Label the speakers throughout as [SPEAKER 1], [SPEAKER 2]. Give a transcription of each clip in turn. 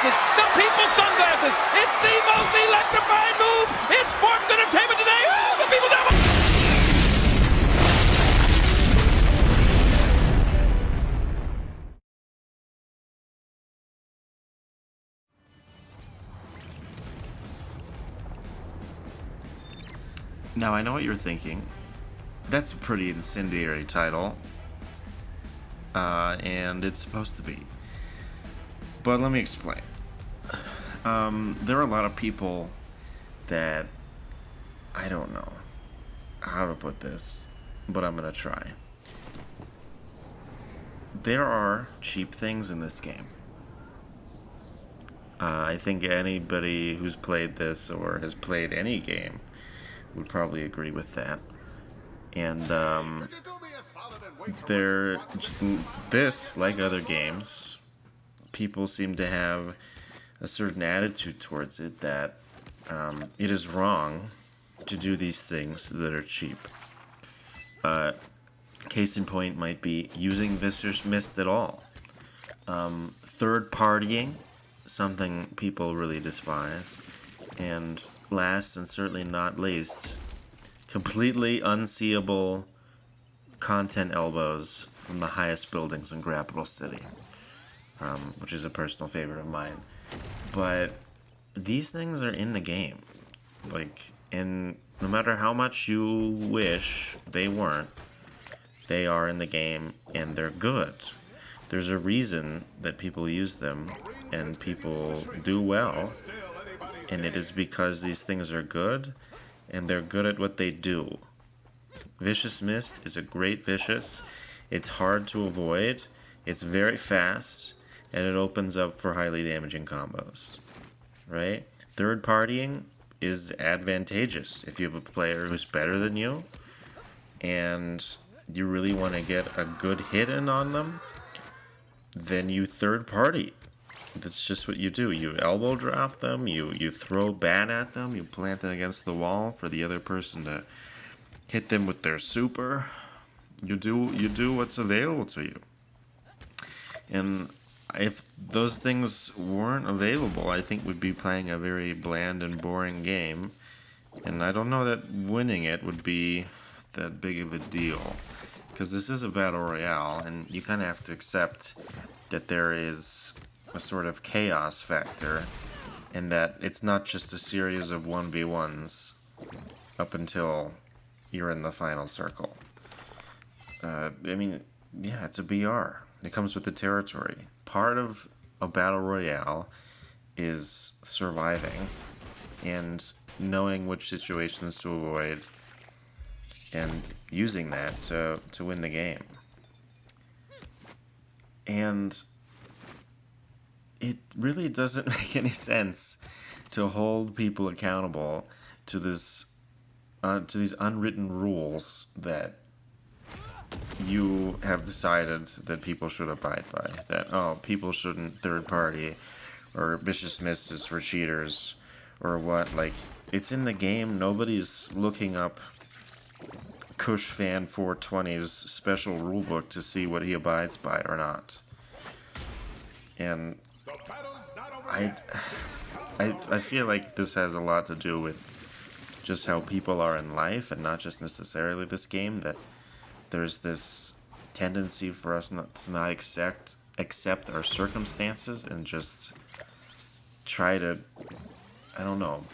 [SPEAKER 1] sunglasses. The people's sunglasses. It's the most electrifying move in sports entertainment today. Oh, the people's elbow.
[SPEAKER 2] Now, I know what you're thinking. That's a pretty incendiary title. And it's supposed to be. But let me explain. There are a lot of people that I don't know how to put this, but I'm gonna try. There are cheap things in this game. I think anybody who's played this or has played any game would probably agree with that. And this, like other games, people seem to have a certain attitude towards it that it is wrong to do these things that are cheap. Case in point might be using Vicious Mist at all. Third partying, something people really despise. And last and certainly not least, completely unseeable content elbows from the highest buildings in Capital City, which is a personal favorite of mine. But these things are in the game, and no matter how much you wish they weren't, they are in the game and they're good. There's a reason that people use them and people do well, and it is because these things are good and they're good at what they do. Vicious Mist is a great Vicious. It's hard to avoid, it's very fast, and it opens up for highly damaging combos. Right? Third partying is advantageous if you have a player who's better than you and you really want to get a good hit in on them, then you third party. That's just what you do. You elbow drop them, you throw bat at them, you plant it against the wall for the other person to hit them with their super. You do what's available to you. And if those things weren't available, I think we'd be playing a very bland and boring game. And I don't know that winning it would be that big of a deal. Because this is a battle royale, and you kind of have to accept that there is a sort of chaos factor, and that it's not just a series of 1v1s up until you're in the final circle. It's a BR. It comes with the territory. Part of a battle royale is surviving and knowing which situations to avoid and using that to win the game. And it really doesn't make any sense to hold people accountable to these unwritten rules that you have decided that people should abide by. That, people shouldn't third party, or Vicious Mist is for cheaters, or what. It's in the game. Nobody's looking up Cushfan 420's special rulebook to see what he abides by or not. And I feel like this has a lot to do with just how people are in life, and not just necessarily this game, that there's this tendency for us to not accept our circumstances and just try to,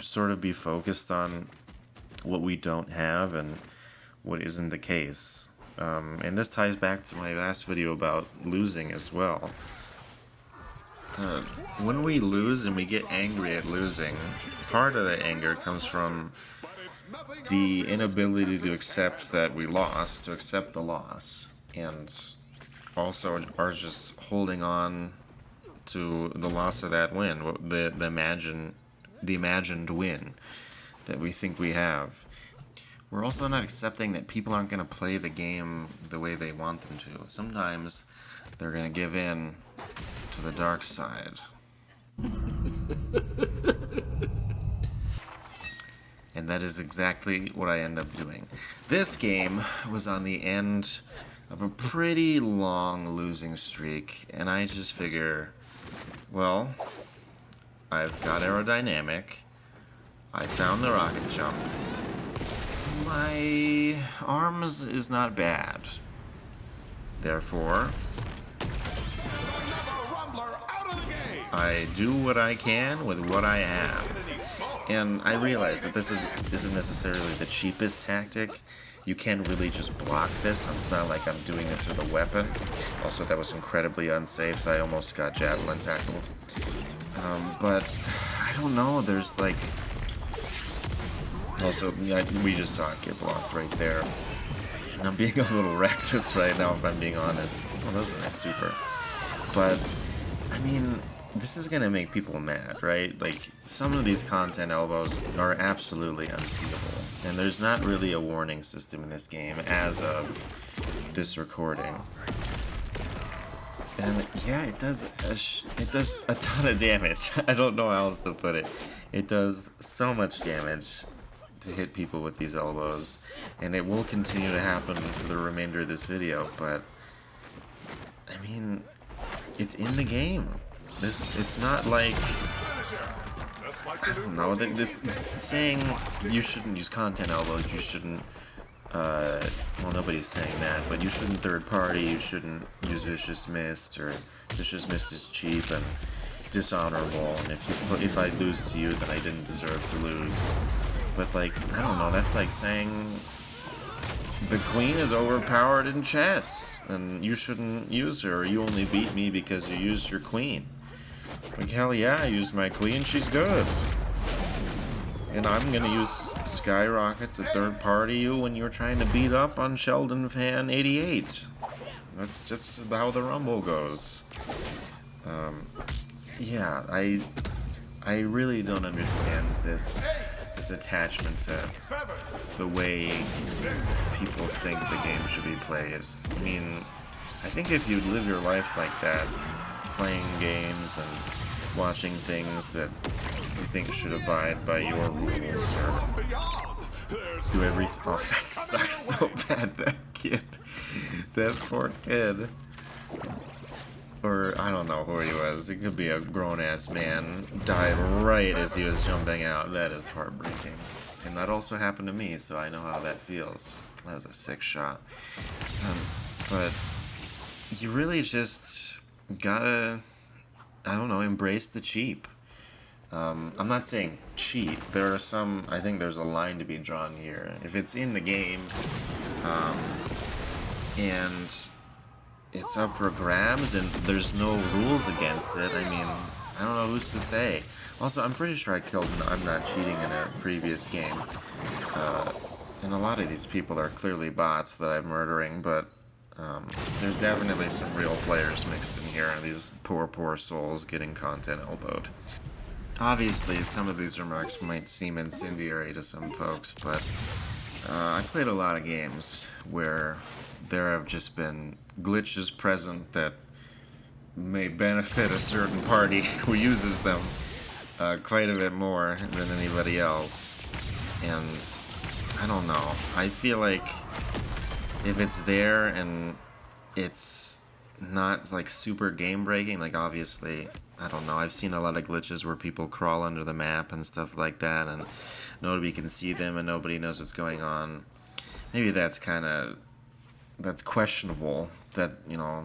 [SPEAKER 2] sort of be focused on what we don't have and what isn't the case. And this ties back to my last video about losing as well. When we lose and we get angry at losing, part of the anger comes from the inability to accept that we lost, to accept the loss, and also are just holding on to the loss of that win, the imagined win that we think we have. We're also not accepting that people aren't going to play the game the way they want them to. Sometimes they're going to give in to the dark side. And that is exactly what I end up doing. This game was on the end of a pretty long losing streak, and I just figure, well, I've got aerodynamic. I found the rocket jump. My arms is not bad. Therefore, I do what I can with what I have. And I realize that this isn't necessarily the cheapest tactic. You can really just block this. It's not like I'm doing this with a weapon. Also, that was incredibly unsafe. I almost got javelin tackled. But I don't know. There's like... Also, yeah, we just saw it get blocked right there. And I'm being a little reckless right now, if I'm being honest. Well, that was a nice super. But, I mean, this is gonna make people mad, right? Like, some of these content elbows are absolutely unseeable. And there's not really a warning system in this game as of this recording. And yeah, it does a ton of damage. I don't know how else to put it. It does so much damage to hit people with these elbows, and it will continue to happen for the remainder of this video, but I mean, it's in the game. It's not like, I don't know, this saying you shouldn't use content elbows, you shouldn't, well, nobody's saying that, but you shouldn't third party, you shouldn't use Vicious Mist, or Vicious Mist is cheap and dishonorable, and if I lose to you, then I didn't deserve to lose. But, like, I don't know, that's like saying the queen is overpowered in chess, and you shouldn't use her, or you only beat me because you used your queen. Like, hell yeah, I used my queen, she's good. And I'm gonna use Skyrocket to third party you when you're trying to beat up on Sheldon Fan 88. That's just how the Rumble goes. Yeah, I really don't understand this attachment to the way people think the game should be played. I mean, I think if you live your life like that, playing games and watching things that you think should abide by your rules or do everything. Oh, that sucks so bad, that kid. That poor kid. Or, I don't know who he was. It could be a grown-ass man. Died right as he was jumping out. That is heartbreaking. And that also happened to me, so I know how that feels. That was a sick shot. But you really just gotta, I don't know, embrace the cheap. I'm not saying cheat. There are some, I think there's a line to be drawn here. If it's in the game, and it's up for grabs and there's no rules against it, I mean, I don't know who's to say. Also, I'm pretty sure I killed I'm Not Cheating in a previous game. And a lot of these people are clearly bots that I'm murdering, but there's definitely some real players mixed in here, and these poor souls getting content elbowed. Obviously, some of these remarks might seem incendiary to some folks, but I played a lot of games where there have just been glitches present that may benefit a certain party who uses them quite a bit more than anybody else. And I don't know. I feel like if it's there and it's not like super game breaking, like obviously, I don't know, I've seen a lot of glitches where people crawl under the map and stuff like that and nobody can see them and nobody knows what's going on. Maybe that's questionable, that, you know,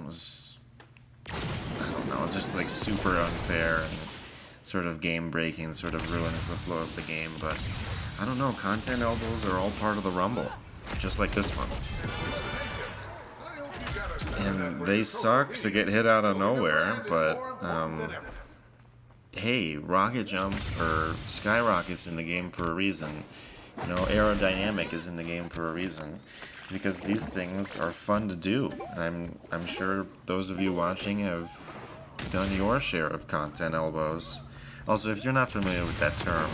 [SPEAKER 2] I don't know, just like super unfair and sort of game breaking, sort of ruins the flow of the game. But I don't know, content elbows are all part of the Rumble, just like this one. And they suck to get hit out of nowhere, but hey, rocket jump or skyrocket's in the game for a reason. You know, aerodynamic is in the game for a reason. It's because these things are fun to do. I'm sure those of you watching have done your share of content elbows. Also, if you're not familiar with that term,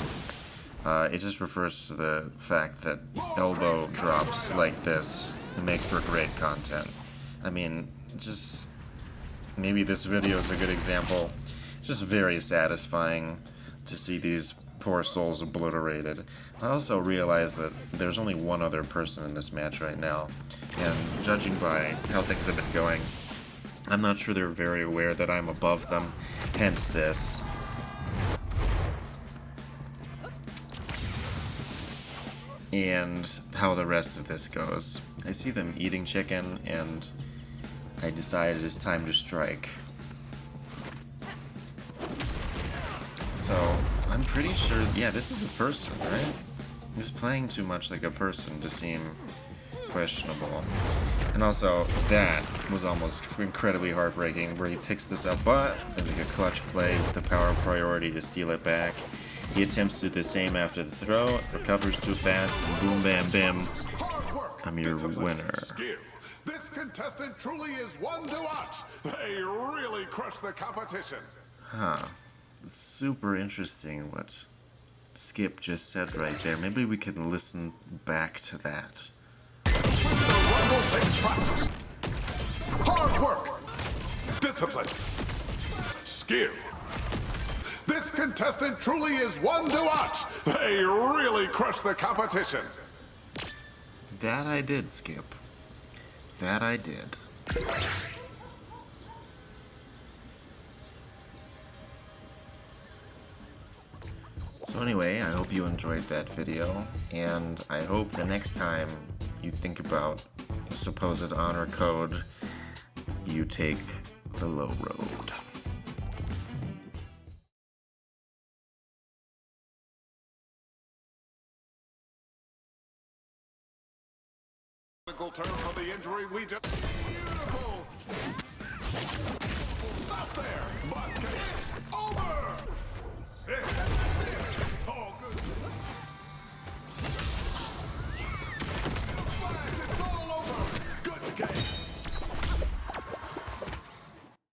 [SPEAKER 2] it just refers to the fact that elbow drops like this make for great content. I mean, just maybe this video is a good example. Just very satisfying to see these poor souls obliterated. I also realize that there's only one other person in this match right now, and judging by how things have been going, I'm not sure they're very aware that I'm above them, hence this. and how the rest of this goes. I see them eating chicken, and I decided it's time to strike. So, I'm pretty sure, yeah, this is a person, right? He's playing too much like a person to seem questionable. And also, that was almost incredibly heartbreaking, where he picks this up, but they make a clutch play with the power priority to steal it back. He attempts to do the same after the throw, recovers too fast, and boom bam bam, I'm your winner.
[SPEAKER 3] This contestant truly is one to watch. They really crush the competition.
[SPEAKER 2] Huh. It's super interesting what Skip just said right there. Maybe we can listen back to that.
[SPEAKER 3] The Rumble takes practice. Hard work. Discipline. Skill. This contestant truly is one to watch. They really crush the competition.
[SPEAKER 2] That I did, Skip. That I did. So anyway, I hope you enjoyed that video, and I hope the next time you think about your supposed honor code, you take the low road.
[SPEAKER 3] Term for the injury we just... Beautiful.